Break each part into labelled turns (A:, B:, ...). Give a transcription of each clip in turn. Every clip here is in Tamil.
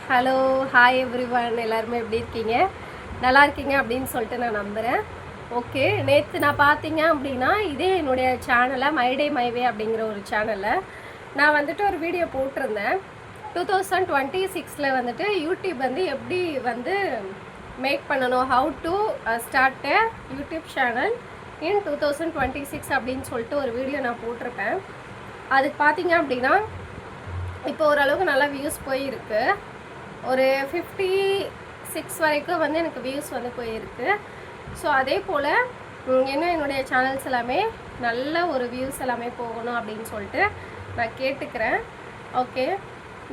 A: Hello, hi everyone. எல்லாருமே எப்படி இருக்கீங்க? நல்லா இருக்கீங்க அப்படின்னு சொல்லிட்டு நான் நம்புகிறேன். ஓகே, நேற்று நான் பார்த்தீங்க அப்படின்னா இதே என்னுடைய சேனலை மை டே மை வே அப்படிங்கிற ஒரு சேனலில் நான் வந்துட்டு ஒரு வீடியோ போட்டிருந்தேன். 2026 வந்துட்டு யூடியூப் வந்து எப்படி வந்து மேக் பண்ணணும், how to start a YouTube channel இன் 2026 அப்படின்னு சொல்லிட்டு ஒரு வீடியோ நான் போட்டிருப்பேன். அதுக்கு பார்த்தீங்க அப்படின்னா இப்போ ஓரளவுக்கு நல்லா வியூஸ் போயிருக்கு. ஒரு 56 வரைக்கும் வந்து எனக்கு வியூஸ் வந்து போயிருக்கு. ஸோ அதே போல் இன்னும் என்னுடைய சேனல்ஸ் எல்லாமே நல்ல ஒரு வியூஸ் எல்லாமே போகணும் அப்படின்னு சொல்லிட்டு நான் கேட்டுக்கிறேன். ஓகே,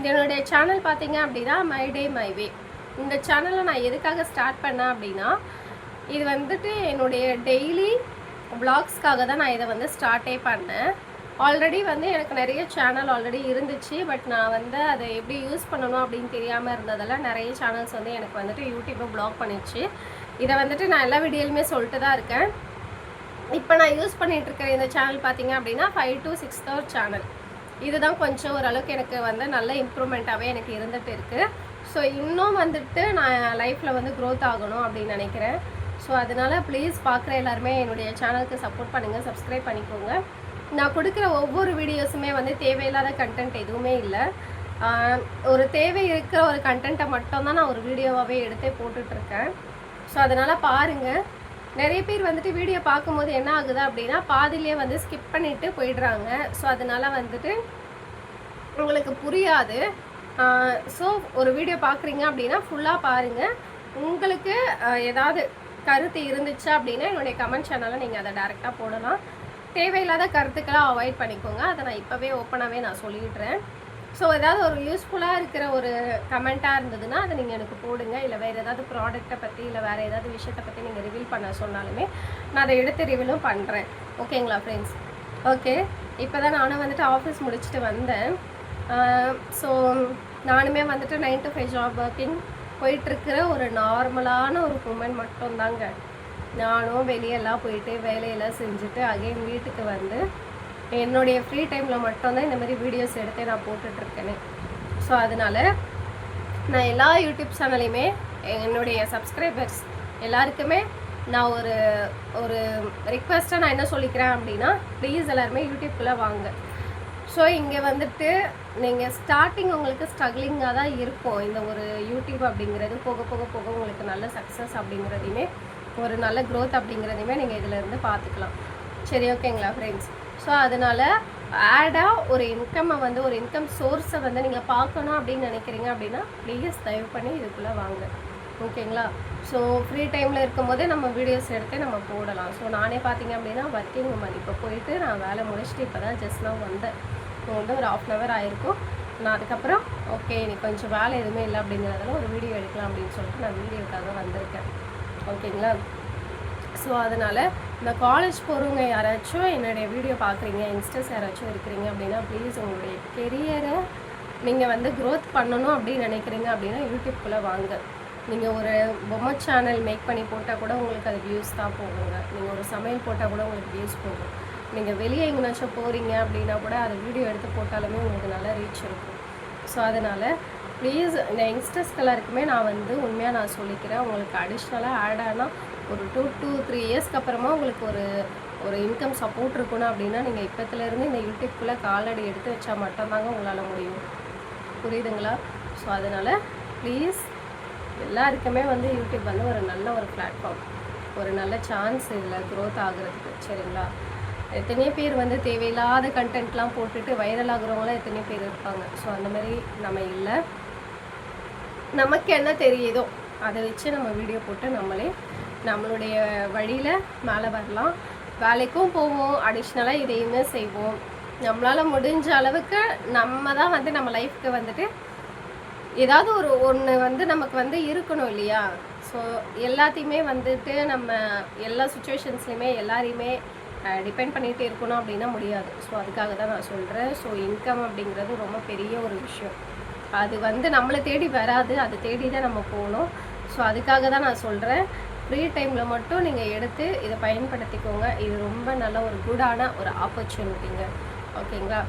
A: என்னுடைய சேனல் பார்த்தீங்க அப்படின்னா மை டே மை வே. இந்த சேனலை நான் எதுக்காக ஸ்டார்ட் பண்ணேன் அப்படின்னா, இது வந்துட்டு என்னுடைய டெய்லி வ்ளாக்ஸ்க்காக தான் நான் இதை வந்து ஸ்டார்ட்டே பண்ணேன். ஆல்ரெடி வந்து எனக்கு நிறைய சேனல் ஆல்ரெடி இருந்துச்சு. பட் நான் வந்து அதை எப்படி யூஸ் பண்ணணும் அப்படின்னு தெரியாமல் இருந்ததெல்லாம் நிறைய சேனல்ஸ் வந்து எனக்கு வந்துட்டு யூடியூப்பை பிளாக் பண்ணிடுச்சு. இதை வந்துட்டு நான் எல்லா வீடியோலுமே சொல்லிட்டு தான் இருக்கேன். இப்போ நான் யூஸ் பண்ணிகிட்ருக்கிற இந்த சேனல் பார்த்தீங்க அப்படின்னா 5 to 6 சேனல். இதுதான் கொஞ்சம் ஓரளவுக்கு எனக்கு வந்து நல்ல இம்ப்ரூவ்மெண்ட்டாகவே எனக்கு இருந்துகிட்டு இருக்குது. ஸோ இன்னும் வந்துட்டு நான் லைஃப்பில் வந்து க்ரோத் ஆகணும் அப்படின்னு நினைக்கிறேன். ஸோ அதனால் ப்ளீஸ் பார்க்குற எல்லாருமே என்னுடைய சேனலுக்கு சப்போர்ட் பண்ணுங்கள், சப்ஸ்கிரைப் பண்ணிக்கோங்க. நான் கொடுக்குற ஒவ்வொரு வீடியோஸுமே வந்து தேவையில்லாத கண்டென்ட் எதுவுமே இல்லை. ஒரு தேவை இருக்கிற ஒரு கண்டென்ட்டை மட்டும்தான் நான் ஒரு வீடியோவாகவே எடுத்தே போட்டுட்ருக்கேன். ஸோ அதனால் பாருங்கள். நிறைய பேர் வந்துட்டு வீடியோ பார்க்கும்போது என்ன ஆகுது அப்படின்னா பாதிலே வந்து ஸ்கிப் பண்ணிவிட்டு போயிடுறாங்க. ஸோ அதனால் வந்துட்டு உங்களுக்கு புரியாது. ஸோ ஒரு வீடியோ பார்க்குறீங்க அப்படின்னா ஃபுல்லாக பாருங்கள். உங்களுக்கு ஏதாவது கருத்து இருந்துச்சு அப்படின்னா என்னுடைய கமெண்ட் சேனலில் நீங்கள் அதை டேரெக்டாக போடலாம். தேவையில்லாத கருத்துக்களை அவாய்ட் பண்ணிக்கோங்க. அதை நான் இப்போவே ஓப்பனாகவே நான் சொல்லிடுறேன். ஸோ ஏதாவது ஒரு யூஸ்ஃபுல்லாக இருக்கிற ஒரு கமெண்ட்டாக இருந்ததுன்னா அதை நீங்கள் எனக்கு போடுங்க. இல்லை வேறு ஏதாவது ப்ராடக்ட்டை பற்றி இல்லை வேறு ஏதாவது விஷயத்தை பற்றி நீங்கள் ரிவீல் பண்ண சொன்னாலுமே நான் அதை எடுத்து ரிவீலும் பண்ணுறேன். ஓகேங்களா ஃப்ரெண்ட்ஸ்? ஓகே, இப்போ தான் நானும் வந்துட்டு ஆஃபீஸ் முடிச்சுட்டு வந்தேன். ஸோ நானுமே வந்துட்டு 9 to 5 ஜாப் ஒர்க்கிங் போயிட்டுருக்கிற ஒரு நார்மலான ஒரு உமன் மட்டும்தாங்க. நானும் வெளியெல்லாம் போயிட்டு வேலையெல்லாம் செஞ்சுட்டு அகைன் வீட்டுக்கு வந்து என்னுடைய ஃப்ரீ டைமில் மட்டும்தான் இந்த மாதிரி வீடியோஸ் எடுத்து நான் போட்டுட்ருக்கேனே. ஸோ அதனால் நான் எல்லா யூடியூப் சேனலையுமே என்னுடைய சப்ஸ்கிரைபர்ஸ் எல்லாருக்குமே நான் ஒரு ஒரு ரிக்வெஸ்ட்டாக நான் என்ன சொல்லிக்கிறேன் அப்படின்னா, ப்ளீஸ் எல்லாருமே யூடியூப்குள்ளே வாங்க. ஸோ இங்கே வந்துட்டு நீங்கள் ஸ்டார்டிங் உங்களுக்கு ஸ்ட்ரகிளிங்காக தான் இருக்கும். இந்த ஒரு யூடியூப் அப்படிங்கிறது போக போக போக உங்களுக்கு நல்ல சக்ஸஸ் அப்படிங்கிறதையுமே ஒரு நல்ல க்ரோத் அப்படிங்கிறதையுமே நீங்கள் இதிலேருந்து பார்த்துக்கலாம். சரி, ஓகேங்களா ஃப்ரெண்ட்ஸ்? ஸோ அதனால் ஆடாக ஒரு இன்கம்மை வந்து ஒரு இன்கம் சோர்ஸை வந்து நீங்கள் பார்க்கணும் அப்படின்னு நினைக்கிறீங்க அப்படின்னா ப்ளீஸ் தயவு பண்ணி இதுக்குள்ளே வாங்க. ஓகேங்களா? ஸோ ஃப்ரீ டைமில் இருக்கும்போதே நம்ம வீடியோஸ் எடுத்து நம்ம போடலாம். ஸோ நானே பார்த்தீங்க அப்படின்னா ஒர்க்கிங் உமன். இப்போ போயிட்டு நான் வேலை முடிச்சுட்டு இப்போ தான் ஜஸ்ட் நான் வந்தேன். வந்து ஒரு 1/2 hour ஆகிருக்கும். நான் அதுக்கப்புறம் ஓகே இன்னைக்கு கொஞ்சம் வேலை எதுவுமே இல்லை அப்படிங்கிறதுல ஒரு வீடியோ எடுக்கலாம் அப்படின்னு சொல்லிட்டு நான் வீடியோக்காக வந்திருக்கேன். ஓகேங்களா? ஸோ அதனால் இந்த காலேஜ் போகிறவங்க யாராச்சும் என்னுடைய வீடியோ பார்க்குறீங்க, யங்ஸ்டர்ஸ் யாராச்சும் இருக்கிறீங்க அப்படின்னா ப்ளீஸ் உங்களுடைய கெரியரை நீங்கள் வந்து க்ரோத் பண்ணணும் அப்படின்னு நினைக்கிறீங்க அப்படின்னா யூடியூப்குள்ளே வாங்க. நீங்கள் ஒரு பொம்மை சேனல் மேக் பண்ணி போட்டால் கூட உங்களுக்கு அது வியூஸ் தான் போகுங்க. நீங்கள் ஒரு சமையல் போட்டால் கூட உங்களுக்கு வியூஸ் போகும். நீங்கள் வெளியே எங்கேனாச்சும் போகிறீங்க அப்படின்னா கூட அதை வீடியோ எடுத்து போட்டாலுமே உங்களுக்கு நல்லா ரீச் இருக்கும். ஸோ அதனால் ப்ளீஸ் இந்த யங்ஸ்டர்ஸ்க்கு எல்லாருக்குமே நான் வந்து உண்மையாக நான் சொல்லிக்கிறேன். உங்களுக்கு அடிஷ்னலாக ஆட் ஆனால் ஒரு 2 to 3 இயர்ஸ்க்கு அப்புறமா உங்களுக்கு ஒரு இன்கம் சப்போர்ட் இருக்கணும் அப்படின்னா நீங்கள் இப்போத்துலேருந்து இந்த யூடியூப்குள்ளே காலடி எடுத்து வச்சா மட்டும்தாங்க உங்களால் முடியும். புரியுதுங்களா? ஸோ அதனால் ப்ளீஸ் எல்லாருக்குமே வந்து யூடியூப் வந்து ஒரு நல்ல ஒரு பிளாட்ஃபார்ம், ஒரு நல்ல சான்ஸ் இதில் க்ரோத் ஆகுறதுக்கு. சரிங்களா? எத்தனையோ பேர் வந்து தேவையில்லாத கண்டென்ட்லாம் போட்டுட்டு வைரல் ஆகுறவங்களாம் எத்தனையோ பேர் இருப்பாங்க. ஸோ அந்த மாதிரி நம்ம இல்லை. நமக்கு என்ன தெரியுதோ அதை வச்சு நம்ம வீடியோ போட்டு நம்மளே நம்மளுடைய வழியில் மேலே வரலாம். வேலைக்கும் போவோம், அடிஷ்னலாக இதையுமே செய்வோம். நம்மளால் முடிஞ்ச அளவுக்கு நம்ம தான் வந்து நம்ம லைஃப்க்கு வந்துட்டு ஏதாவது ஒன்று வந்து நமக்கு வந்து இருக்கணும் இல்லையா? ஸோ எல்லாத்தையுமே வந்துட்டு நம்ம எல்லா சுச்சுவேஷன்ஸ்லையுமே எல்லாரையுமே டிபெண்ட் பண்ணிகிட்டு இருக்கணும் அப்படின்னா முடியாது. ஸோ அதுக்காக தான் நான் சொல்கிறேன். ஸோ இன்கம் அப்படிங்கிறது ரொம்ப பெரிய ஒரு விஷயம். அது வந்து நம்மளை தேடி வராது, அது தேடி தான் நம்ம போகணும். ஸோ அதுக்காக தான் நான் சொல்கிறேன். ஃப்ரீ டைமில் மட்டும் நீங்கள் எடுத்து இதை பயன்படுத்திக்கோங்க. இது ரொம்ப நல்ல ஒரு குடான ஒரு ஆப்பர்ச்சுனிட்டிங்க. ஓகேங்களா?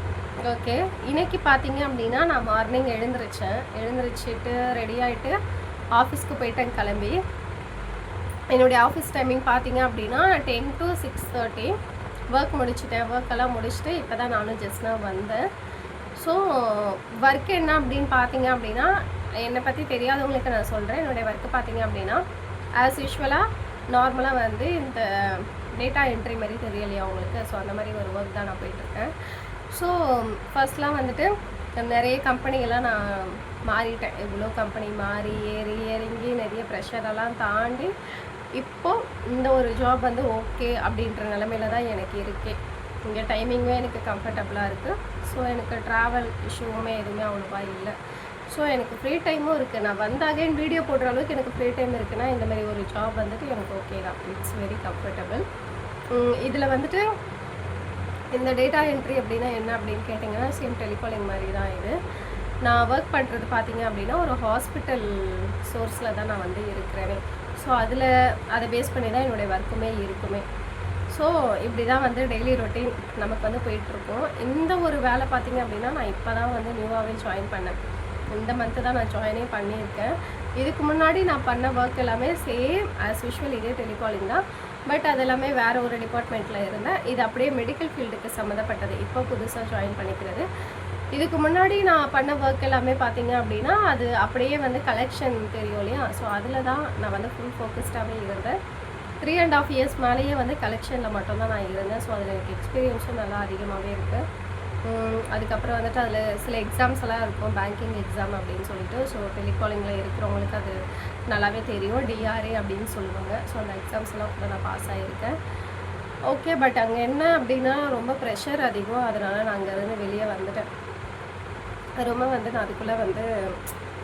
A: ஓகே, இன்னைக்கு பார்த்தீங்க அப்படின்னா நான் மார்னிங் எழுந்திரிச்சிட்டு ரெடி ஆகிட்டு ஆஃபீஸ்க்கு போயிட்டேன் கிளம்பி. என்னுடைய ஆஃபீஸ் டைமிங் பார்த்தீங்க அப்படின்னா 10 to 6:30. ஒர்க்கெல்லாம் முடிச்சுட்டு இப்போ தான் நானும் ஜஸ்ட் நான் வந்தேன். ஸோ ஒர்க் என்ன அப்படின்னு பார்த்தீங்க அப்படின்னா, என்னை பற்றி தெரியாதவங்களுக்கு நான் சொல்கிறேன். என்னுடைய ஒர்க்கு பார்த்தீங்க அப்படின்னா ஆஸ் யூஷுவலாக நார்மலாக வந்து இந்த டேட்டா என்ட்ரி மாதிரி தெரியலையா உங்களுக்கு, ஸோ அந்த மாதிரி ஒரு ஒர்க் தான் நான் போயிட்டுருக்கேன். ஸோ ஃபர்ஸ்ட்லாம் வந்துட்டு நிறைய கம்பெனியெல்லாம் நான் மாறிட்டேன். இவ்வளோ கம்பெனி மாறி ஏறி இறங்கி நிறைய ப்ரெஷரெல்லாம் தாண்டி இப்போது இந்த ஒரு ஜாப் வந்து ஓகே அப்படின்ற நிலமையில தான் எனக்கு இருக்கே. இங்கே டைமிங்கும் எனக்கு கம்ஃபர்டபுளாக இருக்குது. ஸோ எனக்கு ட்ராவல் இஷ்யூவுமே எதுவுமே அவ்வளோவா இல்லை. ஸோ எனக்கு ஃப்ரீ டைமும் இருக்குது. நான் வந்து அகைன் வீடியோ போடுற அளவுக்கு எனக்கு ஃப்ரீ டைம் இருக்குன்னா இந்த மாதிரி ஒரு ஜாப் வந்துட்டு எனக்கு ஓகே தான். It's very comfortable. இதில் வந்துட்டு இந்த டேட்டா என்ட்ரி அப்படின்னா என்ன அப்படின்னு கேட்டிங்கன்னா, சேம் டெலிகாலிங் மாதிரி தான் இது. நான் ஒர்க் பண்ணுறது பார்த்தீங்க அப்படின்னா ஒரு ஹாஸ்பிட்டல் சோர்ஸில் தான் நான் வந்து இருக்கிறேனே. ஸோ அதை பேஸ் பண்ணி தான் என்னுடைய ஒர்க்குமே இருக்குமே. ஸோ இப்படி தான் வந்து டெய்லி ரொட்டீன் நமக்கு வந்து போயிட்டுருக்கோம். இந்த ஒரு வேலை பார்த்தீங்க அப்படின்னா நான் இப்போ தான் வந்து நியூவாகவே ஜாயின் பண்ணேன். இந்த மந்த்து தான் நான் ஜாயினே பண்ணியிருக்கேன். இதுக்கு முன்னாடி நான் பண்ண ஒர்க் எல்லாமே சேம் ஆஸ் யூஷுவல் இதே டெலிகாலிங் தான். பட் அது எல்லாமே வேறு ஒரு டிபார்ட்மெண்ட்டில் இருந்தேன். இது அப்படியே மெடிக்கல் ஃபீல்டுக்கு சம்மந்தப்பட்டது. இப்போ புதுசாக ஜாயின் பண்ணிக்கிறது. இதுக்கு முன்னாடி நான் பண்ண ஒர்க் எல்லாமே பார்த்தீங்க அப்படின்னா அது அப்படியே வந்து கலெக்ஷன் தெரியும் இல்லையா. ஸோ அதில் தான் நான் வந்து ஃபுல் ஃபோக்கஸ்டாகவே இருந்தேன். 3.5 years மேலேயே வந்து கலெக்ஷனில் மட்டும்தான் நான் இருந்தேன். ஸோ அதில் எனக்கு எக்ஸ்பீரியன்ஸும் நல்லா அதிகமாகவே இருக்குது. அதுக்கப்புறம் வந்துட்டு அதில் சில எக்ஸாம்ஸ் எல்லாம் இருக்கும், பேங்கிங் எக்ஸாம் அப்படின்னு சொல்லிட்டு. ஸோ டெலிகாலிங்கில் இருக்கிறவங்களுக்கு அது நல்லாவே தெரியும், டிஆர்ஏ அப்படின்னு சொல்லுவாங்க. ஸோ அந்த எக்ஸாம்ஸ் எல்லாம் கூட நான் பாஸ் ஆகியிருக்கேன். ஓகே, பட் அங்கே என்ன அப்படின்னா ரொம்ப ப்ரெஷர் அதிகம். அதனால் நான் அங்கேருந்து வெளியே வந்துட்டேன். ரொம்ப வந்து நான் அதுக்குள்ளே வந்து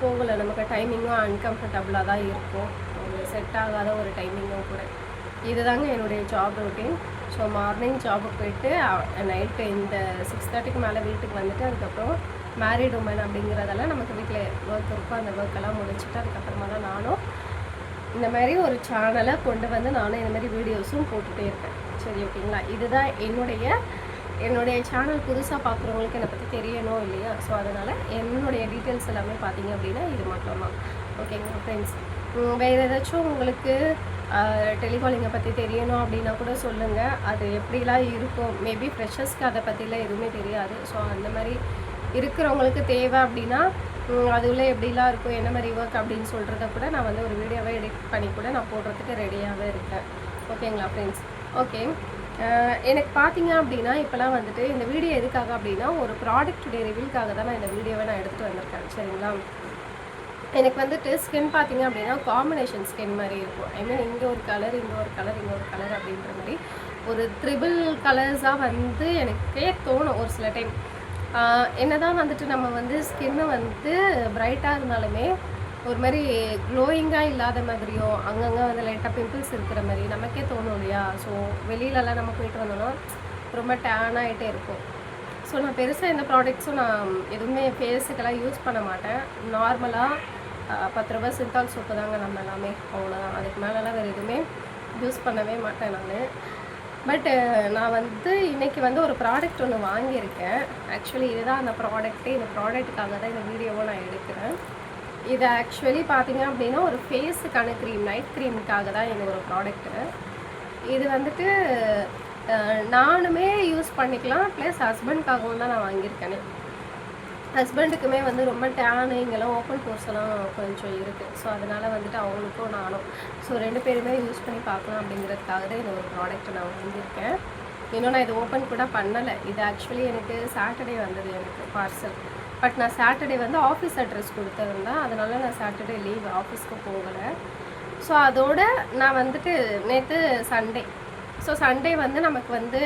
A: போகலை. நமக்கு டைமிங்கும் அன்கம்ஃபர்டபுளாக தான் இருக்கும், ஒரு செட் ஆகாத ஒரு டைமிங்கும் கூட. இதுதாங்க என்னுடைய ஜாப் ரொட்டீன். ஸோ மார்னிங் ஜாபுக்கு போயிட்டு நைட்டு இந்த 6:30க்கு மேலே வீட்டுக்கு வந்துட்டு அதுக்கப்புறம் மேரிட் உமன் அப்படிங்கிறதெல்லாம் நமக்கு வீட்டில் ஒர்க் இருக்கும். அந்த ஒர்க்கெல்லாம் முடிச்சுட்டு அதுக்கப்புறமா தான் நானும் இந்த மாதிரி ஒரு சேனலை கொண்டு வந்து நானும் இந்த மாதிரி வீடியோஸும் போட்டுகிட்டே இருக்கேன். சரி, ஓகேங்களா? இதுதான் என்னுடைய சேனல். புதுசாக பார்க்குறவங்களுக்கு என்னை பற்றி தெரியணும் இல்லையா. ஸோ அதனால் என்னுடைய டீட்டெயில்ஸ் எல்லாமே பார்த்தீங்க அப்படின்னா இது மட்டும்தான். ஓகேங்களா ஃப்ரெண்ட்ஸ்? வேறு ஏதாச்சும் உங்களுக்கு டெலிகாலிங்கை பற்றி தெரியணும் அப்படின்னா கூட சொல்லுங்கள். அது எப்படிலாம் இருக்கும், மேபி ஃப்ரெஷர்ஸ்க்கு அதை பற்றிலாம் எதுவுமே தெரியாது. ஸோ அந்த மாதிரி இருக்கிறவங்களுக்கு தேவை அப்படின்னா அதுவுள்ள எப்படிலாம் இருக்கும், என்ன மாதிரி ஒர்க் அப்படின்னு சொல்கிறத கூட நான் வந்து ஒரு வீடியோவை எடிட் பண்ணி கூட நான் போடுறதுக்கு ரெடியாகவே இருக்கேன். ஓகேங்களா ஃப்ரெண்ட்ஸ்? ஓகே, எனக்கு பார்த்தீங்க அப்படின்னா இப்போலாம் வந்துட்டு இந்த வீடியோ எதுக்காக அப்படின்னா ஒரு ப்ராடக்ட்டுடைய ரிவ்யூக்காக தான் நான் இந்த வீடியோவை நான் எடுத்துகிட்டு வந்திருக்கேன். சரிங்களா? எனக்கு வந்துட்டு ஸ்கின் பார்த்தீங்க அப்படின்னா காம்பினேஷன் ஸ்கின் மாதிரி இருக்கும். ஐ மீன் இங்கே ஒரு கலர், இங்கே ஒரு கலர், இங்கே ஒரு கலர் அப்படின்ற மாதிரி ஒரு ட்ரிபிள் கலர்ஸாக வந்து எனக்கே தோணும் ஒரு சில டைம். என்னதான் வந்துட்டு நம்ம வந்து ஸ்கின்னு வந்து பிரைட்டாக இருந்தாலுமே ஒரு மாதிரி க்ளோயிங்காக இல்லாத மாதிரியும் அங்கங்கே வந்து லைட்டாக பிம்பிள்ஸ் இருக்கிற மாதிரி நமக்கே தோணும் இல்லையா. ஸோ வெளியிலலாம் நம்ம போயிட்டு வந்தோன்னா ரொம்ப டேன் ஆகிட்டே இருக்கும். ஸோ நான் பெருசாக இந்த ப்ராடக்ட்ஸும் நான் எதுவுமே ஃபேஸுக்கெல்லாம் யூஸ் பண்ண மாட்டேன். நார்மலாக 10 ரூபா சிந்தால் சோப்பு தாங்க நம்ம எல்லாமே, அவ்வளோதான். அதுக்கு மேலெலாம் வேறு எதுவுமே யூஸ் பண்ணவே மாட்டேன் நான். பட் நான் வந்து இன்றைக்கி வந்து ஒரு ப்ராடக்ட் ஒன்று வாங்கியிருக்கேன். ஆக்சுவலி இதுதான் அந்த ப்ராடக்ட்டு. இந்த ப்ராடக்ட்டுக்காக தான் இந்த வீடியோவை நான் எடுக்கிறேன். இது ஆக்சுவலி பார்த்தீங்க அப்படின்னா ஒரு ஃபேஸுக்கான க்ரீம், நைட் க்ரீமுக்காக தான் எனக்கு ஒரு ப்ராடக்ட்டு. இது வந்துட்டு நானுமே யூஸ் பண்ணிக்கலாம், ப்ளஸ் ஹஸ்பண்ட்காகவும் தான் நான் வாங்கியிருக்கேனே. ஹஸ்பண்டுக்குமே வந்து ரொம்ப டேனு, இங்கெல்லாம் ஓப்பன் போர்ஸ் எல்லாம் கொஞ்சம் இருக்குது. ஸோ அதனால் வந்துட்டு அவங்களுக்கும் நானும் ஸோ 2 பேருமே யூஸ் பண்ணி பார்க்கலாம் அப்படிங்கிறதுக்காக தான் இந்த ஒரு ப்ராடக்ட்டை நான் வாங்கியிருக்கேன். இன்னும் நான் இது ஓப்பன் கூட பண்ணலை. இது ஆக்சுவலி எனக்கு சாட்டர்டே வந்தது எனக்கு பார்சல். பட் நான் சாட்டர்டே வந்து ஆஃபீஸ் அட்ரஸ் கொடுத்துருந்தேன். அதனால் நான் சாட்டர்டே லீவ், ஆஃபீஸ்க்கு போகலை. ஸோ அதோடு நான் வந்துட்டு நேற்று சண்டே, ஸோ சண்டே வந்து நமக்கு வந்து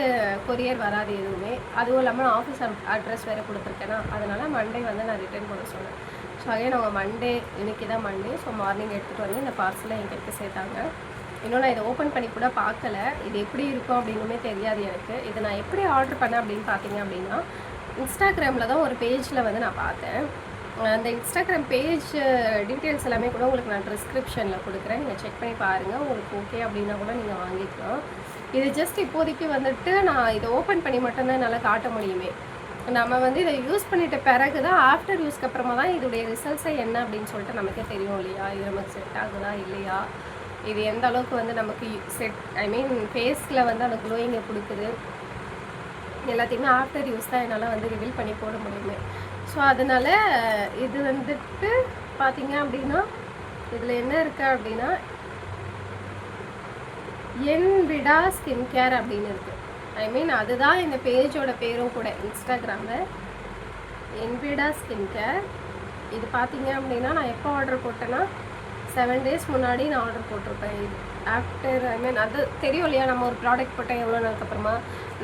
A: கொரியர் வராது எதுவுமே. அதுவும் இல்லாமல் நான் ஆஃபீஸ் அட்ரஸ் வேறு கொடுத்துருக்கேன்னா அதனால் மண்டே வந்து நான் ரிட்டர்ன் பண்ண சொன்னேன். ஸோ அகைன் அவங்க மண்டே, இன்றைக்கி தான் மண்டே, ஸோ மார்னிங் எடுத்துகிட்டு வந்து இந்த பார்சலை எங்களுக்கு சேர்த்தாங்க. இன்னும் நான் இதை ஓப்பன் பண்ணி கூட பார்க்கல, இது எப்படி இருக்கும் அப்படின்னுமே தெரியாது எனக்கு. இதை நான் எப்படி ஆர்டர் பண்ணேன் அப்படின்னு பார்த்தீங்க அப்படின்னா இன்ஸ்டாகிராமில் தான் ஒரு பேஜில் வந்து நான் பார்த்தேன். அந்த இன்ஸ்டாகிராம் பேஜ் டீட்டெயில்ஸ் எல்லாமே கூட உங்களுக்கு நான் டிஸ்கிரிப்ஷனில் கொடுக்குறேன். நீங்கள் செக் பண்ணி பாருங்கள். உங்களுக்கு ஓகே அப்படின்னா கூட நீங்கள் வாங்கிக்கலாம். இது ஜஸ்ட் இப்போதைக்கு வந்துட்டு நான் இதை ஓப்பன் பண்ணி மட்டும்தான் என்னால் காட்ட முடியுமே. நம்ம வந்து இதை யூஸ் பண்ணிட்ட பிறகு தான் ஆஃப்டர் யூஸ்க்கு அப்புறமா தான் இதோடைய ரிசல்ட்ஸை என்ன அப்படின்னு சொல்லிட்டு நமக்கே தெரியும் இல்லையா, இது நமக்கு செட் ஆகுதா இல்லையா, இது எந்த அளவுக்கு வந்து நமக்கு ஃபேஸில் வந்து அந்த க்ளோயிங்கை கொடுக்குது எல்லாத்தையுமே ஆஃப்டர் யூஸ் தான் என்னால் வந்து ரிவீல் பண்ணி போட முடியுமே. ஸோ அதனால் இது வந்துட்டு பார்த்தீங்க அப்படின்னா இதில் என்ன இருக்குது அப்படின்னா என்விடா ஸ்கின் கேர் அப்படின்னு இருக்குது. அதுதான் இந்த பேஜோட பேரும் கூட இன்ஸ்டாகிராமில் என்விடா ஸ்கின் கேர். இது பார்த்தீங்க அப்படின்னா நான் எப்போ ஆர்டர் போட்டேன்னா 7 days முன்னாடி நான் ஆர்டர் போட்டிருப்பேன். இது ஆஃப்டர் அது தெரியும் இல்லையா, நம்ம ஒரு ப்ராடக்ட் போட்டால் எவ்வளோ நாளுக்கு அப்புறமா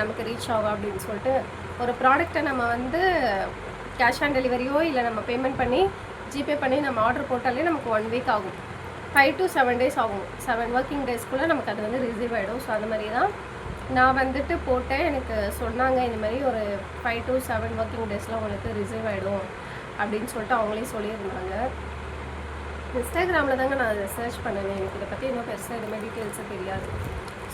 A: நமக்கு ரீச் ஆகும் அப்படின்னு சொல்லிட்டு. ஒரு ப்ராடக்டை நம்ம வந்து கேஷ் ஆன் டெலிவரியோ இல்லை நம்ம பேமெண்ட் பண்ணி ஜிபே பண்ணி நம்ம ஆர்டர் போட்டாலே நமக்கு 1 week ஆகும், 5 to 7 days ஆகும். 7 working daysக்குள்ளே நமக்கு அது வந்து ரிசீவ் ஆகிடும். ஸோ அது மாதிரி தான் நான் வந்துட்டு போட்டேன். எனக்கு சொன்னாங்க இந்த மாதிரி ஒரு 5 to 7 working daysல உங்களுக்கு ரிசீவ் ஆகிடும் அப்படின்னு சொல்லிட்டு அவங்களே சொல்லியிருந்தாங்க. இன்ஸ்டாகிராமில் தாங்க நான் அதை சர்ச் பண்ணேன். எனக்கு இதை பற்றி இன்னும் பெருசாக இதுமாதிரி டீட்டெயில்ஸும் தெரியாது.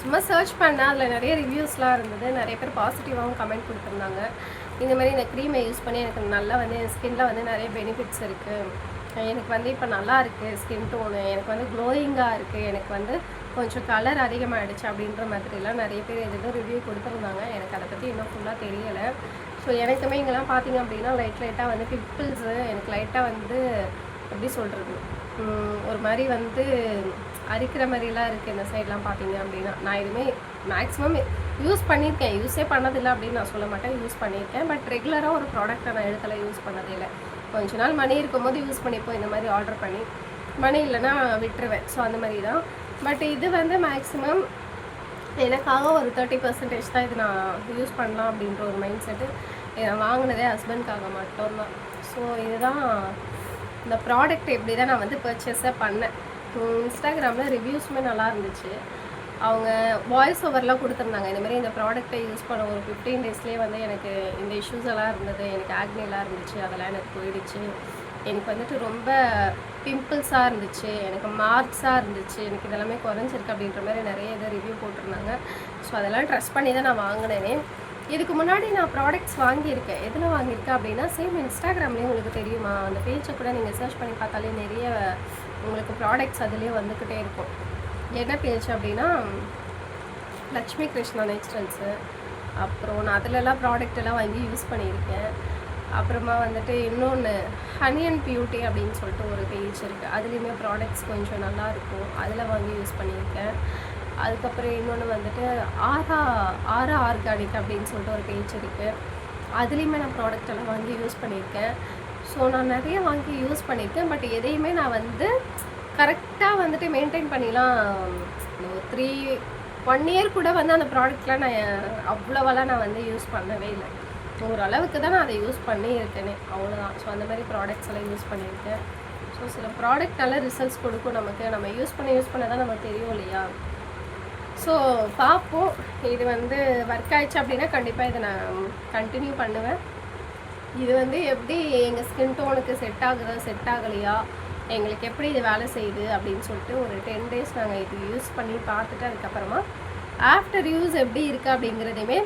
A: சும்மா சர்ச் பண்ணேன், அதில் நிறைய ரிவ்யூஸ்லாம் இருந்தது. நிறைய பேர் பாசிட்டிவாகவும் கமெண்ட் கொடுத்துருந்தாங்க. இந்த மாதிரி இந்த க்ரீமை யூஸ் பண்ணி எனக்கு நல்லா வந்து என் ஸ்கின்னில் வந்து நிறைய பெனிஃபிட்ஸ் இருக்குது, எனக்கு வந்து இப்போ நல்லா இருக்குது ஸ்கின் டோனு, எனக்கு வந்து க்ளோயிங்காக இருக்குது, எனக்கு வந்து கொஞ்சம் கலர் அதிகமாகிடுச்சு அப்படின்ற மாதிரிலாம் நிறைய பேர் எதுவும் ரிவ்யூ கொடுத்துருந்தாங்க. எனக்கு அதை பற்றி இன்னும் ஃபுல்லாக தெரியலை. ஸோ எனக்குமே இங்கெல்லாம் பார்த்தீங்க அப்படின்னா லைட்டாக வந்து பிம்பிள்ஸு, எனக்கு லைட்டாக வந்து எப்படி சொல்கிறது, ஒரு மாதிரி வந்து அரிக்கிற மாதிரிலாம் இருக்குது இந்த சைட்லாம் பார்த்தீங்க அப்படின்னா. நான் எதுவுமே மேக்ஸிமம் யூஸ் பண்ணியிருக்கேன், யூஸே பண்ணதில்லை அப்படின்னு நான் சொல்ல மாட்டேன், யூஸ் பண்ணியிருக்கேன். பட் ரெகுலராக ஒரு ப்ராடக்ட்டை நான் இடத்துல யூஸ் பண்ணதில்லை. கொஞ்ச நாள் மணி இருக்கும்போது யூஸ் பண்ணிப்போம் இந்த மாதிரி ஆர்டர் பண்ணி, மணி இல்லைன்னா விட்டுருவேன். ஸோ அந்த மாதிரி தான். பட் இது வந்து மேக்ஸிமம் எனக்காக ஒரு 30% தான் இது நான் யூஸ் பண்ணலாம் அப்படின்ற ஒரு மைண்ட் செட்டு. நான் வாங்கினதே ஹஸ்பண்ட்காக மட்டும்தான். ஸோ இதுதான் இந்த ப்ராடக்ட் எப்படி தான் நான் வந்து பர்ச்சேஸே பண்ணேன். இன்ஸ்டாகிராமில் ரிவ்யூஸுமே நல்லா இருந்துச்சு. அவங்க வாய்ஸ் ஓவர்லாம் கொடுத்துருந்தாங்க. இந்தமாதிரி இந்த ப்ராடக்ட்டை யூஸ் பண்ண ஒரு 15 daysலேயே வந்து எனக்கு இந்த இஷ்யூஸ் எல்லாம் இருந்தது, எனக்கு ஆக்னிலாம் இருந்துச்சு, அதெல்லாம் எனக்கு போயிடுச்சு, எனக்கு வந்துட்டு ரொம்ப பிம்பிள்ஸாக இருந்துச்சு, எனக்கு மார்க்ஸாக இருந்துச்சு, எனக்கு இதெல்லாமே குறைஞ்சிருக்கு அப்படின்ற மாதிரி நிறைய இதை ரிவ்யூ போட்டிருந்தாங்க. ஸோ அதெல்லாம் ட்ரஸ்ட் பண்ணி தான் நான் வாங்கினேனே. இதுக்கு முன்னாடி நான் ப்ராடக்ட்ஸ் வாங்கியிருக்கேன். எதில் வாங்கியிருக்கேன் அப்படின்னா சேம் இன்ஸ்டாகிராம்லேயே உங்களுக்கு தெரியுமா, அந்த பேஜை கூட நீங்கள் சர்ச் பண்ணி பார்த்தாலே நிறைய உங்களுக்கு ப்ராடக்ட்ஸ் அதுலேயே வந்துக்கிட்டே இருக்கும். என்ன பேஜ் அப்படின்னா லக்ஷ்மி கிருஷ்ணா நேச்சுரல்ஸு. அப்புறம் நான் அதிலெல்லாம் ப்ராடக்ட் எல்லாம் வாங்கி யூஸ் பண்ணியிருக்கேன். அப்புறமா வந்துட்டு இன்னொன்று ஹனி அண்ட் பியூட்டி அப்படின்னு சொல்லிட்டு ஒரு பேஜ் இருக்குது, அதுலேயுமே ப்ராடக்ட்ஸ் கொஞ்சம் நல்லாயிருக்கும், அதில் வாங்கி யூஸ் பண்ணியிருக்கேன். அதுக்கப்புறம் இன்னொன்று வந்துட்டு ஆரா ஆர்கானிக் அப்படின்னு சொல்லிட்டு ஒரு பேஜ் இருக்குது, அதுலேயுமே நான் ப்ராடக்ட் எல்லாம் வாங்கி யூஸ் பண்ணியிருக்கேன். ஸோ நான் நிறைய வாங்கி யூஸ் பண்ணியிருக்கேன். பட் எதையுமே நான் வந்து கரெக்டாக வந்துட்டு மெயின்டைன் பண்ணிலாம் 1 year கூட வந்து அந்த ப்ராடக்ட்லாம் நான் அவ்வளோவெல்லாம் நான் வந்து யூஸ் பண்ணவே இல்லை. ஓரளவுக்கு தான் நான் அதை யூஸ் பண்ணியிருக்கேனே, அவ்வளோதான். ஸோ அந்த மாதிரி ப்ராடக்ட்ஸ் எல்லாம் யூஸ் பண்ணியிருக்கேன். ஸோ சில ப்ராடக்ட் நல்லா ரிசல்ட்ஸ் கொடுக்கும் நமக்கு, நம்ம யூஸ் பண்ண தான் நமக்கு தெரியும் இல்லையா. ஸோ பார்ப்போம், இது வந்து ஒர்க் ஆயிடுச்சு அப்படின்னா கண்டிப்பாக இதை நான் கண்டினியூ பண்ணுவேன். இது வந்து எப்படி எங்கள் ஸ்கின் டோனுக்கு செட் ஆகுதா செட் ஆகலையா, எங்களுக்கு எப்படி இது வேலை செய்யுது அப்படின்னு சொல்லிட்டு ஒரு 10 days நாங்கள் இது யூஸ் பண்ணி பார்த்துட்டு அதுக்கப்புறமா ஆஃப்டர் யூஸ் எப்படி இருக்குது அப்படிங்கிறதையுமே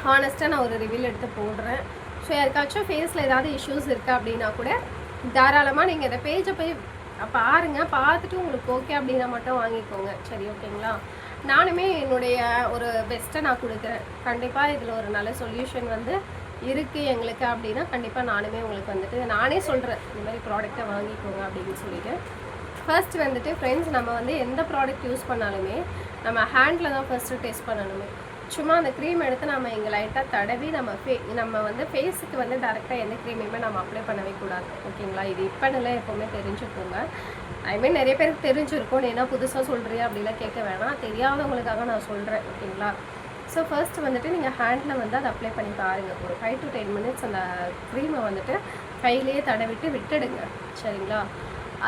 A: ஹானஸ்ட்டாக நான் ஒரு ரிவ்யூ எடுத்து போடுறேன். ஸோ யாருக்காச்சும் ஃபேஸில் ஏதாவது இஷ்யூஸ் இருக்குது அப்படின்னா கூட தாராளமாக நீங்கள் இந்த பேஜை போய் பாருங்கள், பார்த்துட்டு உங்களுக்கு ஓகே அப்படின்னா மட்டும் வாங்கிக்கோங்க. சரி, ஓகேங்களா? நானுமே என்னுடைய ஒரு பெஸ்ட்டை நான் கொடுக்குறேன். கண்டிப்பாக இதில் ஒரு நல்ல சொல்யூஷன் வந்து இருக்குது எங்களுக்கு அப்படின்னா கண்டிப்பாக நானுமே உங்களுக்கு வந்துட்டு நானே சொல்கிறேன், இந்த மாதிரி ப்ராடக்டை வாங்கிக்கோங்க அப்படின்னு சொல்லிட்டு. ஃபர்ஸ்ட் வந்துட்டு ஃப்ரெண்ட்ஸ், நம்ம வந்து எந்த ப்ராடக்ட் யூஸ் பண்ணாலுமே நம்ம ஹேண்டில் தான் ஃபர்ஸ்ட்டு டெஸ்ட் பண்ணணுமே. சும்மா அந்த க்ரீம் எடுத்து நம்ம இங்கே லைட்டாக தடவி நம்ம வந்து ஃபேஸுக்கு வந்து டேரெக்டாக எந்த க்ரீமையுமே நம்ம அப்ளை பண்ணவே கூடாது, ஓகேங்களா? இது இப்போன்னு எப்போவுமே தெரிஞ்சுக்கோங்க. நிறைய பேருக்கு தெரிஞ்சிருக்கும், ஏன்னா புதுசாக சொல்கிறியா அப்படிலாம் கேட்க வேணாம், தெரியாதவங்களுக்காக நான் சொல்கிறேன், ஓகேங்களா? ஸோ ஃபர்ஸ்ட் வந்துட்டு நீங்கள் ஹேண்டில் வந்து அதை அப்ளை பண்ணி பாருங்கள். ஒரு 5 to 10 minutes அந்த க்ரீமை வந்துட்டு கையிலேயே தடவிட்டு விட்டுடுங்க, சரிங்களா?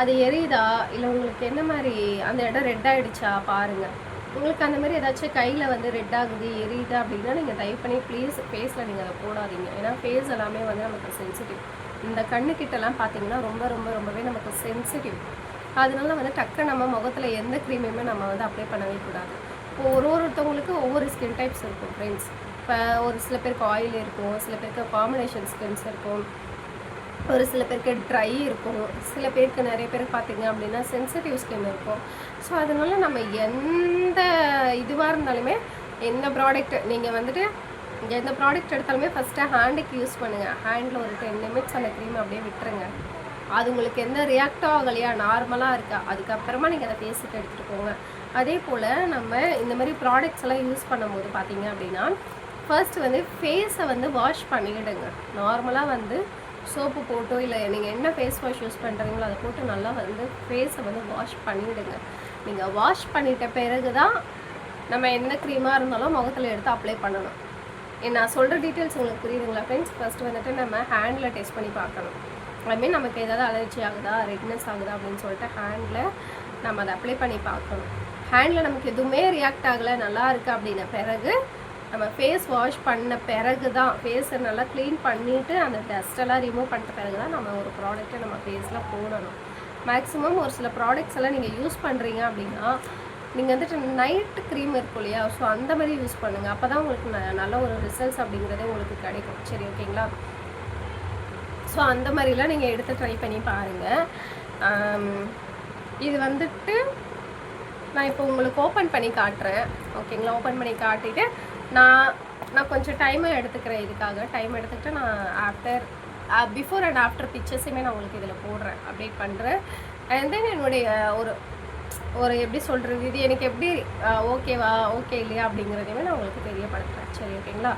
A: அது எரியுதா இல்லை உங்களுக்கு என்ன மாதிரி அந்த இடம் ரெட் ஆகிடுச்சா பாருங்கள். உங்களுக்கு அந்த மாதிரி ஏதாச்சும் கையில் வந்து ரெட் ஆகுது எரியுதா அப்படின்னா நீங்கள் தயவு பண்ணி ப்ளீஸ் ஃபேஸில் நீங்கள் அதை போடாதீங்க. ஏன்னா ஃபேஸ் எல்லாமே வந்து நமக்கு சென்சிட்டிவ். இந்த கண்ணுக்கிட்டலாம் பார்த்தீங்கன்னா ரொம்பவே நமக்கு சென்சிட்டிவ். அதனால வந்து டக்கு நம்ம முகத்தில் எந்த க்ரீமையுமே நம்ம வந்து அப்ளை பண்ணவே கூடாது. ஒருத்தவங்களுக்கு ஒவ்வொரு ஸ்கின் டைப்ஸ் இருக்கும் ஃப்ரெண்ட்ஸ். இப்போ ஒரு சில பேருக்கு ஆயில் இருக்கும், சில பேருக்கு காம்பினேஷன் ஸ்கின்ஸ் இருக்கும், ஒரு சில பேருக்கு ட்ரை இருக்கும், சில பேருக்கு நிறைய பேருக்கு பார்த்தீங்க அப்படின்னா சென்சிட்டிவ் ஸ்கின் இருக்கும். ஸோ அதனால நம்ம எந்த இதுவாக இருந்தாலுமே எந்த ப்ராடக்ட் நீங்கள் வந்துட்டு எந்த ப்ராடக்ட் எடுத்தாலுமே ஃபஸ்ட்டு ஹேண்டுக்கு யூஸ் பண்ணுங்கள். ஹேண்டில் ஒரு 10 நிமிட்ஸ் அந்த க்ரீம் அப்படியே விட்டுருங்க. அது உங்களுக்கு எந்த ரியாக்டும் ஆகலையா, நார்மலாக இருக்கா, அதுக்கப்புறமா நீங்கள் அதை ஃபேஸுக்கு எடுத்துகிட்டு போங்க. அதே போல் நம்ம இந்த மாதிரி ப்ராடக்ட்ஸ் எல்லாம் யூஸ் பண்ணும்போது பார்த்தீங்க அப்படின்னா ஃபர்ஸ்ட் வந்து ஃபேஸை வந்து வாஷ் பண்ணிவிடுங்க. நார்மலாக வந்து சோப்பு போட்டோ இல்லை நீங்கள் என்ன ஃபேஸ் வாஷ் யூஸ் பண்ணுறீங்களோ அதை போட்டு நல்லா வந்து ஃபேஸை வந்து வாஷ் பண்ணிவிடுங்க. நீங்கள் வாஷ் பண்ணிட்ட பிறகு தான் நம்ம எந்த க்ரீமாக இருந்தாலும் முகத்தில் எடுத்து அப்ளை பண்ணணும். நான் சொல்கிற டீட்டெயில்ஸ் உங்களுக்கு புரியுதுங்களா ஃப்ரெண்ட்ஸ்? ஃபஸ்ட்டு வந்துட்டு நம்ம ஹேண்டில் டெஸ்ட் பண்ணி பார்க்கணும். அதுமாரி நமக்கு ஏதாவது அலர்ஜி ஆகுதா, ரெட்னஸ் ஆகுதா அப்படின்னு சொல்லிட்டு ஹேண்டில் நம்ம அதை அப்ளை பண்ணி பார்க்கணும். ஹேண்டில் நமக்கு எதுவுமே ரியாக்ட் ஆகலை, நல்லா இருக்குது அப்படின்ன பிறகு நம்ம ஃபேஸ் வாஷ் பண்ண பிறகு தான், ஃபேஸை நல்லா க்ளீன் பண்ணிவிட்டு அந்த டஸ்ட்டெல்லாம் ரிமூவ் பண்ணிட்ட பிறகு தான் நம்ம ஒரு ப்ராடக்ட்டை நம்ம ஃபேஸில் போடணும். மேக்ஸிமம் ஒரு சில ப்ராடக்ட்ஸ் எல்லாம் நீங்கள் யூஸ் பண்ணுறீங்க அப்படின்னா நீங்கள் வந்துட்டு நைட்டு க்ரீம் இருக்கும் இல்லையா, ஸோ அந்த மாதிரி யூஸ் பண்ணுங்கள். அப்போ தான் உங்களுக்கு நல்ல ஒரு ரிசல்ட்ஸ் அப்படிங்கிறதே உங்களுக்கு கிடைக்கும். சரி, ஓகேங்களா? ஸோ அந்த மாதிரிலாம் நீங்கள் எடுத்து ட்ரை பண்ணி பாருங்கள். இது வந்துட்டு நான் இப்போ உங்களுக்கு ஓப்பன் பண்ணி காட்டுறேன், ஓகேங்களா? ஓப்பன் பண்ணி காட்டிட்டு நான் கொஞ்சம் டைமை எடுத்துக்கிறேன். இதுக்காக டைம் எடுத்துக்கிட்டு நான் பிஃபோர் அண்ட் ஆஃப்டர் பிக்சர்ஸுமே நான் உங்களுக்கு இதில் போடுறேன், அப்டேட் பண்ணுறேன். அண்ட் தென் என்னுடைய ஒரு எப்படி சொல்கிறது, இது எனக்கு எப்படி ஓகேவா ஓகே இல்லையா அப்படிங்கிறதையுமே நான் உங்களுக்கு தெரியப்படுத்துகிறேன். சரி, ஓகேங்களா?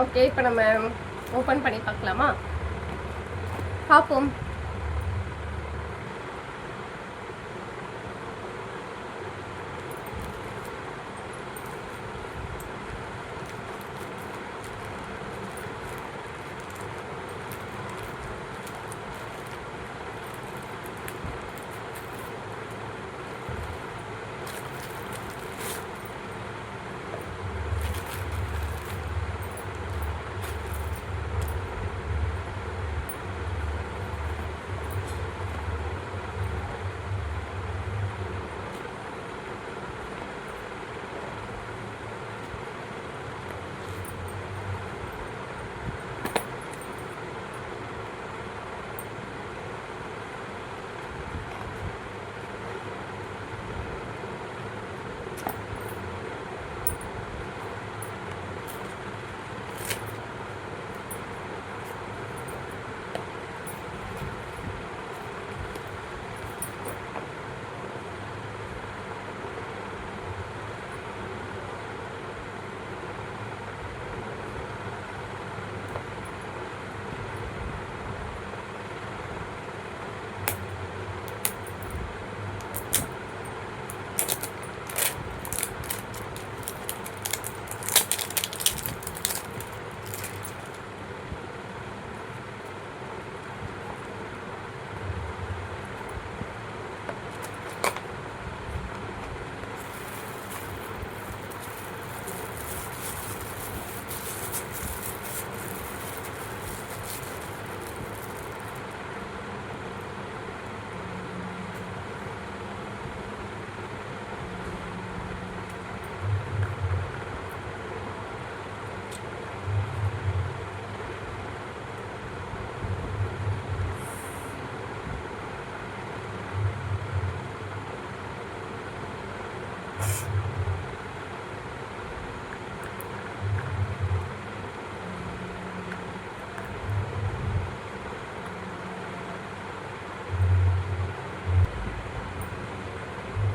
A: ஓகே, இப்போ நம்ம ஓப்பன் பண்ணி பார்க்கலாமா? பார்ப்போம்.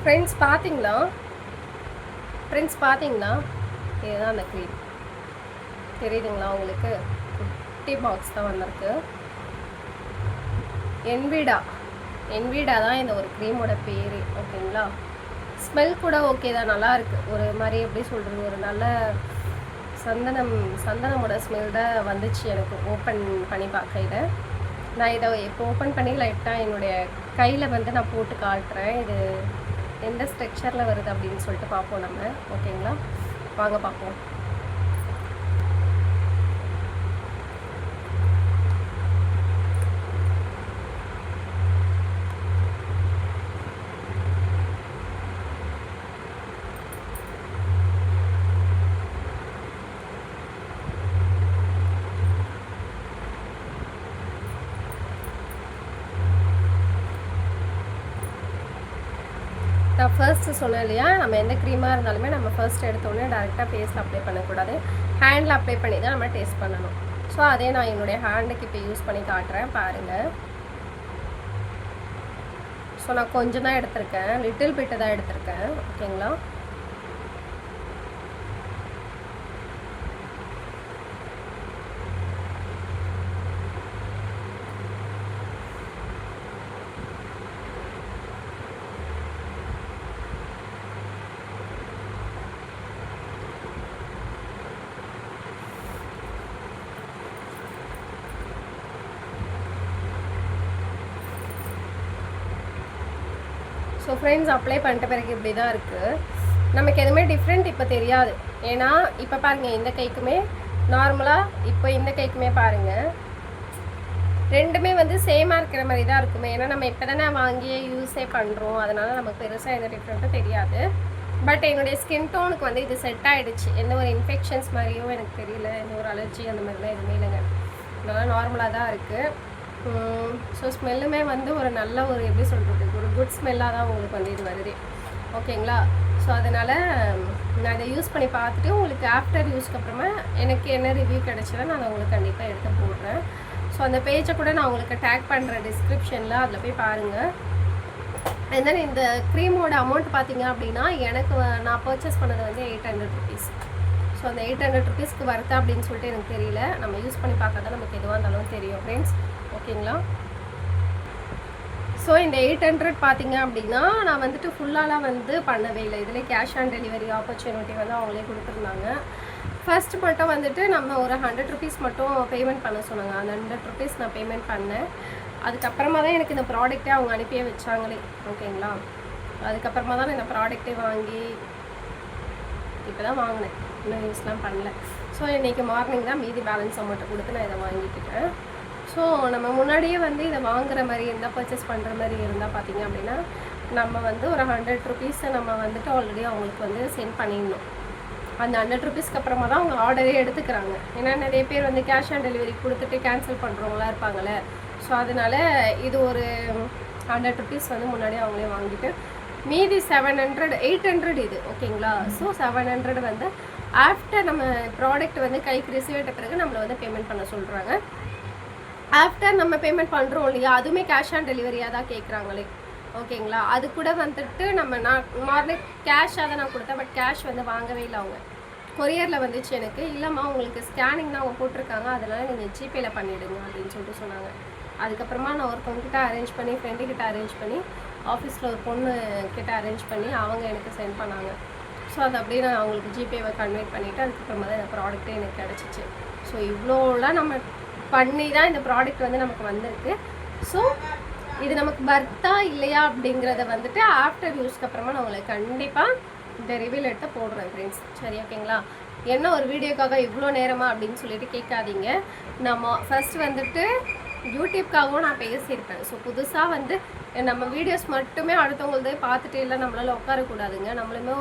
A: ஃப்ரெண்ட்ஸ் பார்த்தீங்களா? இதுதான் அந்த க்ரீம். தெரியுதுங்களா உங்களுக்கு? குட்டி பாக்ஸ் தான் வந்திருக்கு. என்விடா தான் இந்த ஒரு க்ரீமோட பேர், ஓகேங்களா? ஸ்மெல் கூட ஓகே தான், நல்லா இருக்குது. ஒரு மாதிரி எப்படி சொல்கிறது, ஒரு நல்ல சந்தனமோட ஸ்மெல் தான் வந்துச்சு எனக்கு ஓப்பன் பண்ணி பார்க்கையில். நான் இதை இப்போ ஓப்பன் பண்ணி லைட்டாக என்னுடைய கையில் வந்து நான் போட்டு காட்டுறேன். இது எந்த ஸ்ட்ரக்சரில் வருது அப்படின்னு சொல்லிட்டு பார்ப்போம் நம்ம, ஓகேங்களா? வாங்க பார்ப்போம். நான் ஃபர்ஸ்ட்டு சொன்னேன் இல்லையா, நம்ம எந்த க்ரீமாக இருந்தாலுமே நம்ம ஃபர்ஸ்ட் எடுத்தோடனே டேரெக்டாக ஃபேஸில் அப்ளை பண்ணக்கூடாது, ஹேண்டில் அப்ளை பண்ணி தான் நம்ம டேஸ்ட் பண்ணணும். ஸோ அதே நான் என்னுடைய ஹேண்டுக்கு இப்போ யூஸ் பண்ணி காட்டுறேன் பாருங்கள். ஸோ நான் கொஞ்சம் தான் எடுத்திருக்கேன், லிட்டில் பிட்டு தான் எடுத்திருக்கேன். ஓகேங்களா? ஸோ ஃப்ரெண்ட்ஸ், அப்ளை பண்ணிட்ட பிறகு இப்படி தான் இருக்குது. நமக்கு எதுவுமே டிஃப்ரெண்ட் இப்போ தெரியாது. ஏன்னா இப்போ பாருங்கள், இந்த கைக்குமே நார்மலாக, இப்போ இந்த கைக்குமே பாருங்கள், ரெண்டுமே வந்து சேமாக இருக்கிற மாதிரி தான் இருக்குமே. ஏன்னா நம்ம இப்போ தானே வாங்கி யூஸே பண்ணுறோம், அதனால் நமக்கு பெருசாக எந்த டிஃப்ரெண்ட்டும் தெரியாது. பட் என்னுடைய ஸ்கின் டோனுக்கு வந்து இது செட் ஆகிடுச்சு. எந்த ஒரு இன்ஃபெக்ஷன்ஸ் மாதிரியும் எனக்கு தெரியல, எந்த ஒரு அலர்ஜி அந்த மாதிரிலாம் எதுவுமே இல்லைங்க. நல்லா நார்மலாக தான் இருக்குது. ஸோ ஸ்மெல்லுமே வந்து ஒரு நல்ல ஒரு எப்படி சொல்கிறது, ஒரு குட் ஸ்மெல்லாக தான் உங்களுக்கு வந்து இது வருது. ஓகேங்களா? ஸோ அதனால் நான் இதை யூஸ் பண்ணி பார்த்துட்டு உங்களுக்கு ஆஃப்டர் யூஸ்க்கு அப்புறமா எனக்கு என்ன ரிவ்யூ கிடச்சதோ நான் உங்களுக்கு கண்டிப்பாக எடுத்து போடுறேன். ஸோ அந்த பேஜை கூட நான் உங்களுக்கு டேக் பண்ணுறேன் டிஸ்கிரிப்ஷனில், அதில் போய் பாருங்கள். அண்ட் தென் இந்த க்ரீமோட அமௌண்ட் பார்த்தீங்க அப்படின்னா, எனக்கு நான் பர்ச்சேஸ் பண்ணது வந்து 800 rupees. ஸோ அந்த 800 rupeesக்கு வருதா அப்படின்னு சொல்லிட்டு எனக்கு தெரியல. நம்ம யூஸ் பண்ணி பார்த்தா தான் நமக்கு எதுவாக இருந்தாலும் தெரியும் ஃப்ரெண்ட்ஸ். ஓகேங்களா? ஸோ இந்த 800 பார்த்தீங்க அப்படின்னா, நான் வந்துட்டு ஃபுல்லாலாம் வந்து பண்ணவே இல்லை. இதில் கேஷ் ஆன் டெலிவரி ஆப்பர்ச்சுனிட்டி வந்து அவங்களே கொடுத்துருந்தாங்க. ஃபர்ஸ்ட் மட்டும் வந்துட்டு நம்ம ஒரு 100 rupees மட்டும் பேமெண்ட் பண்ண சொன்னாங்க. அந்த 100 rupees நான் பேமெண்ட் பண்ணேன். அதுக்கப்புறமா தான் எனக்கு இந்த ப்ராடக்ட்டே அவங்க அனுப்பியே வச்சாங்களே. ஓகேங்களா? அதுக்கப்புறமா தான் நான் இந்த ப்ராடக்ட்டே வாங்கி இப்போ தான் வாங்கினேன், இன்னும் யூஸ்லாம் பண்ணல. ஸோ இன்றைக்கி மார்னிங் தான் மீதி பேலன்ஸ் அமௌண்ட்டை கொடுத்து நான் இதை வாங்கிக்கிட்டேன். ஸோ நம்ம முன்னாடியே வந்து இதை வாங்குற மாதிரி இருந்தால், பர்ச்சேஸ் பண்ணுற மாதிரி இருந்தால் பார்த்தீங்க அப்படின்னா, நம்ம வந்து ஒரு 100 rupees நம்ம வந்துட்டு ஆல்ரெடி அவங்களுக்கு வந்து சென்ட் பண்ணிடணும். அந்த 100 rupeesக்கு அப்புறமா தான் அவங்க ஆர்டரே எடுத்துக்கிறாங்க. ஏன்னா நிறைய பேர் வந்து கேஷ் ஆன் டெலிவரி கொடுத்துட்டு கேன்சல் பண்ணுறவங்களாம் இருப்பாங்கள்ல. ஸோ அதனால் இது ஒரு 100 rupees வந்து முன்னாடியே அவங்களே வாங்கிட்டு மீதி 700 800 இது. ஓகேங்களா? ஸோ 700 வந்து ஆஃப்டர் நம்ம ப்ராடக்ட் வந்து கைக்கு ரிசீவ் ஆகிட்ட பிறகு நம்மளை வந்து பேமெண்ட் பண்ண சொல்கிறாங்க. ஆஃப்டர் நம்ம பேமெண்ட் பண்ணுறோம் இல்லையா, அதுவுமே கேஷ் ஆன் டெலிவரியாக தான் கேட்குறாங்களே. ஓகேங்களா? அது கூட வந்துட்டு நான் மார்னிங் கேஷாக தான் நான் கொடுத்தேன். பட் கேஷ் வந்து வாங்கவே இல்லை அவங்க. கொரியரில் வந்துச்சு எனக்கு. இல்லைம்மா உங்களுக்கு ஸ்கேனிங் தான் அவங்க போட்டிருக்காங்க, அதனால் நீங்கள் ஜிபேயில் பண்ணிவிடுங்க அப்படின்னு சொல்லிட்டு சொன்னாங்க. அதுக்கப்புறமா நான் ஒருத்தவங்ககிட்ட அரேஞ்ச் பண்ணி, ஃப்ரெண்டுக்கிட்ட அரேஞ்ச் பண்ணி, ஆஃபீஸில் ஒரு பொண்ணு கிட்ட அரேஞ்ச் பண்ணி அவங்க எனக்கு சென்ட் பண்ணாங்க. ஸோ அது அப்படியே நான் அவங்களுக்கு ஜிபேவை கன்வெர்ட் பண்ணிவிட்டு அதுக்கப்புறமா தான் இந்த ப்ராடக்ட்டே எனக்கு கிடச்சிச்சு. ஸோ இவ்வளோலாம் நம்ம பண்ணி தான் இந்த ப்ராடக்ட் வந்து நமக்கு வந்திருக்கு. ஸோ இது நமக்கு பர்த்தா இல்லையா அப்படிங்கிறத வந்துட்டு ஆஃப்டர் யூஸ்க்கு அப்புறமா நான் உங்களுக்கு கண்டிப்பாக இந்த ரிவ்யூவில் எடுத்து போடுறேன் ஃப்ரெண்ட்ஸ். சரி, ஓகேங்களா? என்ன ஒரு வீடியோக்காக இவ்வளோ நேரமா அப்படின்னு சொல்லிட்டு கேட்காதீங்க. நம்ம ஃபர்ஸ்ட் வந்துட்டு யூடியூப்காகவும் நான் பேசியிருப்பேன். ஸோ புதுசாக வந்து நம்ம வீடியோஸ் மட்டுமே அடுத்தவங்களதே பார்த்துட்டு இல்லை நம்மளால் உட்காரக்கூடாதுங்க. நம்மளுமே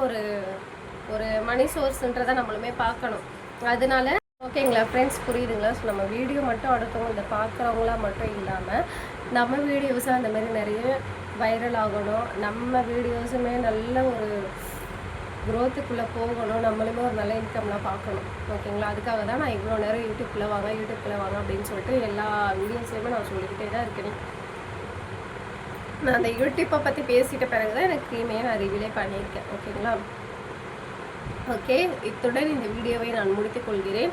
A: ஒரு மணி சோர்ஸ்ன்றதை நம்மளுமே பார்க்கணும். அதனால ஓகேங்களா ஃப்ரெண்ட்ஸ், புரியுதுங்களா? ஸோ நம்ம வீடியோ மட்டும் அடுத்தவங்க பார்க்குறவங்களா மட்டும் இல்லாமல் நம்ம வீடியோஸும் அந்தமாரி நிறைய வைரல் ஆகணும். நம்ம வீடியோஸுமே நல்ல ஒரு க்ரோத்துக்குள்ளே போகணும். நம்மளுமே ஒரு நல்ல இன்கம்லாம் பார்க்கணும். ஓகேங்களா? அதுக்காக தான் நான் இவ்வளோ நேரம் யூடியூப்குள்ளே வாங்க அப்படின்னு சொல்லிட்டு எல்லா வீடியோஸ்லையுமே நான் சொல்லிக்கிட்டே தான் இருக்கேன். நான் அந்த யூடியூப்பை பற்றி பேசிட்ட பிறகு தான் எனக்கு க்ரீமையே நான் ரிவீலே பண்ணியிருக்கேன். ஓகேங்களா? ஓகே, இத்துடன் இந்த வீடியோவை நான் முடித்துக் கொள்கிறேன்.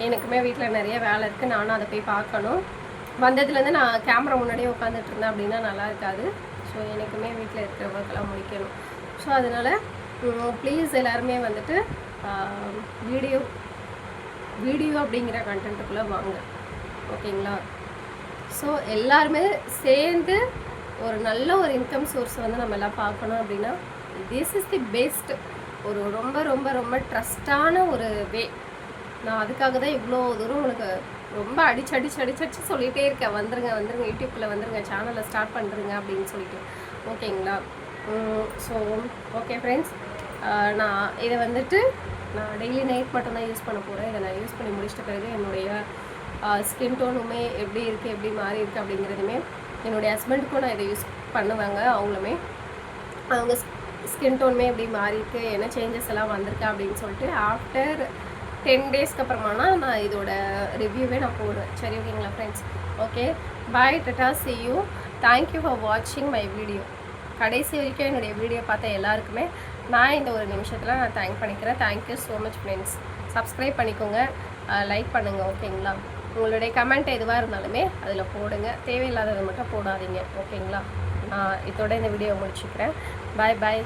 A: எனக்குமே வீட்டில் நிறைய வேலை இருக்குது, நானும் அதை போய் பார்க்கணும். வந்ததுலேருந்து நான் கேமரா முன்னாடியே உட்காந்துட்டு இருந்தேன் அப்படின்னா நல்லா இருக்காது. ஸோ எனக்குமே வீட்டில் இருக்கிற ஒர்க்கெல்லாம் முடிக்கணும். ஸோ அதனால் ப்ளீஸ் எல்லாருமே வந்துட்டு வீடியோ அப்படிங்கிற கண்டென்ட்டுக்குள்ளே வாங்க. ஓகேங்களா? ஸோ எல்லாருமே சேர்ந்து ஒரு நல்ல ஒரு இன்கம் சோர்ஸ் வந்து நம்ம எல்லாம் பார்க்கணும் அப்படின்னா திஸ் இஸ் தி பெஸ்ட். ஒரு ரொம்ப ரொம்ப ரொம்ப ட்ரஸ்டான ஒரு வே. நான் அதுக்காக தான் இவ்வளோ தூரம் உங்களுக்கு ரொம்ப அடிச்சு சொல்லிகிட்டே இருக்கேன். வந்துருங்க யூடியூப்பில் வந்துருங்க, சேனலை ஸ்டார்ட் பண்ணுறேங்க அப்படின்னு சொல்லிட்டு. ஓகேங்களா? ஸோ ஓகே ஃப்ரெண்ட்ஸ், நான் இதை வந்துட்டு நான் டெய்லி நைட் மட்டும்தான் யூஸ் பண்ண போகிறேன். இதை நான் யூஸ் பண்ணி முடிச்சிட்ட பிறகு என்னுடைய ஸ்கின் டோனுமே எப்படி இருக்குது, எப்படி மாறி இருக்குது அப்படிங்கிறதுமே என்னுடைய ஹஸ்பண்டுக்கும் நான் இதை யூஸ் பண்ணுவாங்க. அவங்க ஸ்கின் டோனுமே எப்படி மாறியிருக்கு, என்ன சேஞ்சஸ் எல்லாம் வந்திருக்கு அப்படின்னு சொல்லிட்டு ஆஃப்டர் 10 டேஸ்க்கு அப்புறமானா நான் இதோட ரிவ்யூவே நான் போடுவேன். சரி ஓகேங்களா friends? Okay, bye, Tata, see you. Thank you for வாட்சிங் மை வீடியோ. கடைசி வரைக்கும் என்னுடைய வீடியோ பார்த்த எல்லாருக்குமே நான் இந்த ஒரு நிமிஷத்தில் நான் தேங்க் பண்ணிக்கிறேன். Thank you so much friends. Subscribe பண்ணிக்கோங்க, லைக் பண்ணுங்கள் ஓகேங்களா? உங்களுடைய கமெண்ட் எதுவாக இருந்தாலுமே அதில் போடுங்க, தேவையில்லாததை மட்டும் போடாதீங்க ஓகேங்களா? இதோட இந்த வீடியோ முடிச்சுக்கிறேன். பாய் பாய்.